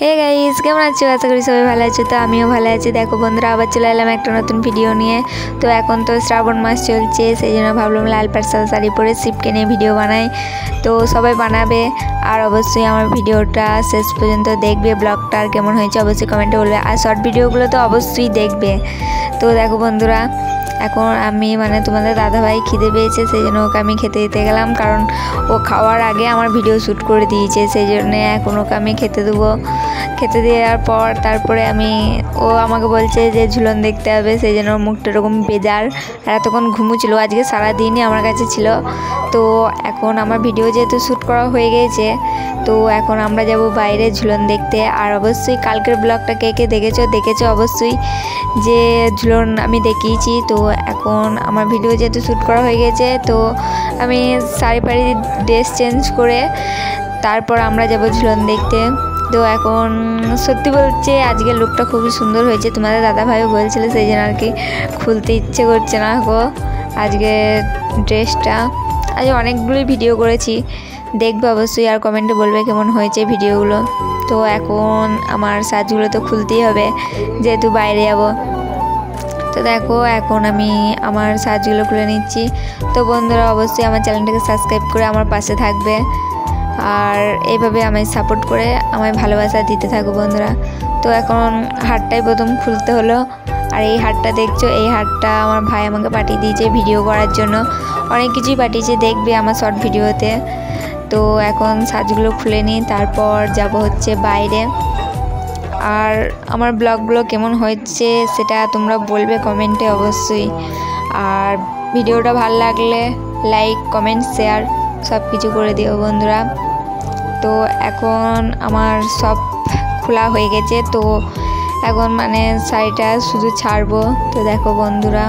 Hey guys, কেমন আছো? আশা করি সবাই ভালো আছো। তো আমিও ভালো আছি। দেখো বন্ধুরা, আবার চলে এলাম একটা নতুন ভিডিও নিয়ে। তো এখন তো শ্রাবণ মাস চলছে, সেই জন্য ভাবলাম লাল পাড় সাদা শাড়ি পরে শিবকে নিয়ে ভিডিও বানাই। তো সবাই বানাবে, আর অবশ্যই আমার ভিডিওটা শেষ পর্যন্ত দেখবে। ব্লগটা আর কেমন হয়েছে অবশ্যই কমেন্টে বলবে, আর শর্ট ভিডিওগুলো তো অবশ্যই দেখবে। তো দেখো বন্ধুরা, এখন আমি তোমাদের দাদাভাই খিদে পেয়েছে, সেই জন্য ওকে আমি খেতে দিতে গেলাম। কারণ ও খাওয়ার আগে আমার ভিডিও শ্যুট করে দিয়েছে, সেই জন্যে এখন ওকে আমি খেতে দেবো। খেতে দেওয়ার পর তারপরে ও আমাকে বলছে যে ঝুলন দেখতে হবে, সেই জন্য ওর মুখটা এরকম বেজার। আর এতক্ষণ ঘুমোচ্ছিল, আজকে সারাদিনই আমার কাছে ছিল। তো এখন আমার ভিডিও যেহেতু শ্যুট করা হয়ে গেছে, তো এখন আমরা যাব বাইরে ঝুলন দেখতে। আর অবশ্যই কালকের ব্লগটা কে কে দেখেছো অবশ্যই, যে ঝুলন আমি দেখিয়েছি। তো এখন আমার ভিডিও যেহেতু শ্যুট করা হয়ে গেছে, তো আমি শাড়ি ফাড়ি ড্রেস চেঞ্জ করে তারপর আমরা যাব ঝুলন দেখতে। তো এখন সত্যি বলছে আজকের লুকটা খুবই সুন্দর হয়েছে, তোমাদের দাদাভাইও বলছিল, সেই জন্য আর কি খুলতে ইচ্ছে করছে না গো আজকে ড্রেসটা। আজ অনেকগুলোই ভিডিও করেছি, দেখবে অবশ্যই, আর কমেন্টে বলবে কেমন হয়েছে ভিডিওগুলো। তো এখন আমার সাজগুলো তো খুলতেই হবে, যেহেতু বাইরে যাব। তো দেখো এখন আমি আমার সাজগুলো খুলে নিচ্ছি। তো বন্ধুরা অবশ্যই আমার চ্যানেলটাকে সাবস্ক্রাইব করে আমার পাশে থাকবে, আর এইভাবে আমায় সাপোর্ট করে আমায় ভালোবাসা দিতে থাকো বন্ধুরা। তো এখন হারটাই প্রথম খুলতে হলো। আর এই হারটা দেখছো, এই হারটা আমার ভাই আমাকে পাঠিয়ে দিয়েছে ভিডিও করার জন্য। অনেক কিছুই পাঠিয়েছে, দেখবে আমার শর্ট ভিডিওতে। তো এখন সাজগুলো খুলে নিই, তারপর যাব হচ্ছে বাইরে। আর আমার ব্লগগুলো কেমন হয়েছে সেটা তোমরা বলবে কমেন্টে অবশ্যই। আর ভিডিওটা ভালো লাগলে লাইক কমেন্ট শেয়ার সব কিছু করে দিও বন্ধুরা। তো এখন আমার সব খোলা হয়ে গেছে, তো এখন শাড়িটা শুধু ছাড়বো। তো দেখো বন্ধুরা,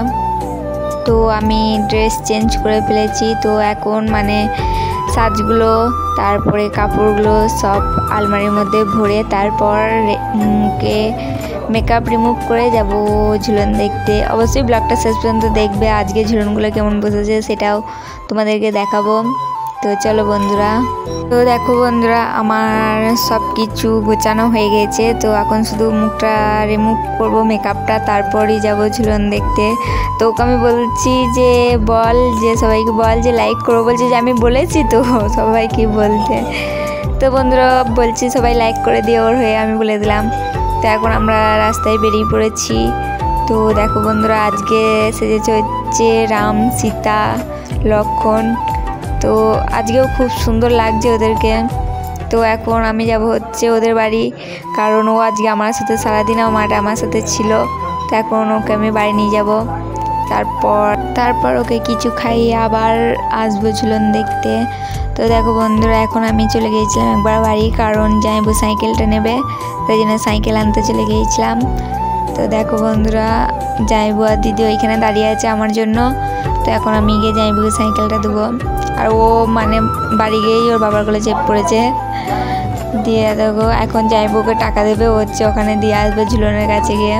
তো আমি ড্রেস চেঞ্জ করে ফেলেছি। তো এখন সাজগুলো তারপরে কাপড়গুলো সব আলমারির মধ্যে ভরে তারপর মুখে মেকআপ রিমুভ করে যাব ঝুলন দেখতে। অবশ্যই ব্লগটা শেষ পর্যন্ত দেখবে, আজকে ঝুলনগুলো কেমন বসেছে সেটাও তোমাদেরকে দেখাবো। তো চলো বন্ধুরা। তো দেখো বন্ধুরা, আমার সব কিছু গোছানো হয়ে গেছে। তো এখন শুধু মুখটা রিমুভ করবো, মেকআপটা, তারপরই যাব ঝুলন দেখতে। তো ওকে আমি বলছি যে বল, যে সবাইকে বল যে লাইক করো, বলছে যে আমি বলেছি তো সবাইকে বলতে। তো বন্ধুরা বলছি সবাই লাইক করে দিয়ে ওর হয়ে আমি বলে দিলাম। তো এখন আমরা রাস্তায় বেরিয়ে পড়েছি। তো দেখো বন্ধুরা, আজকে সেজেছে হচ্ছে রাম, সীতা, লক্ষ্মণ। তো আজকেও খুব সুন্দর লাগছে ওদেরকে। তো এখন আমি যাব হচ্ছে ওদের বাড়ি, কারণ ও আজকে আমার সাথে সারাদিন আমার সাথে ছিল। তো এখন ওকে আমি বাড়ি নিয়ে যাব, তারপর ওকে কিছু খাইয়ে আবার আসবো ঝুলন দেখতে। তো দেখো বন্ধুরা, এখন আমি চলে গিয়েছিলাম একবার বাড়ি, কারণ যাইবো সাইকেলটা নেবে, তাই জন্য সাইকেল আনতে চলে গিয়েছিলাম। তো দেখো বন্ধুরা, যাইবো আর দিদি ওইখানে দাঁড়িয়ে আছে আমার জন্য। তো এখন আমি গিয়ে যাইবুকে সাইকেলটা দেবো। আর ও বাড়ি গিয়েই ওর বাবার কোলে চেপে পড়েছে। দিয়ে দেখো এখন যাইবুকে টাকা দেবে, ও হচ্ছে ওখানে দিয়ে আসবে ঝুলনের কাছে গিয়ে।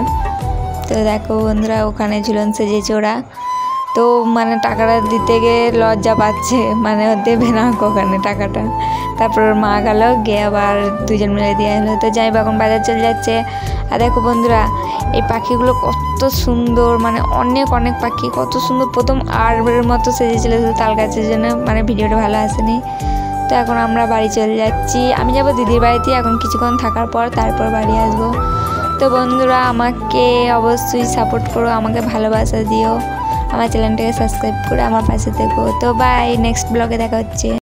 তো দেখো বন্ধুরা, ওখানে ঝুলন সেজেছে ওরা। তো টাকাটা দিতে গিয়ে লজ্জা পাচ্ছে, ও দেবে না ওখানে টাকাটা। তারপর ওর মা গেল গিয়ে আবার দুজন মিলে দিয়ে এলো। তো যাইবো এখন বাজার চলে যাচ্ছে। আর দেখো বন্ধুরা, এই পাখিগুলো কত সুন্দর, অনেক অনেক পাখি কত সুন্দর। প্রথম আরবের মতো সেজেছিল, তাল গাছের জন্য ভিডিওটা ভালো আসেনি। তো এখন আমরা বাড়ি চলে যাচ্ছি। আমি যাব দিদির বাড়িতে এখন কিছুক্ষণ থাকার পর, তারপর বাড়ি আসবো। তো বন্ধুরা আমাকে অবশ্যই সাপোর্ট করো, আমাকে ভালোবাসা দিও, আমার চ্যানেলটাকে সাবস্ক্রাইব করে আমার পাশে থেকো। তো বাই, নেক্সট ব্লগে দেখা হচ্ছে।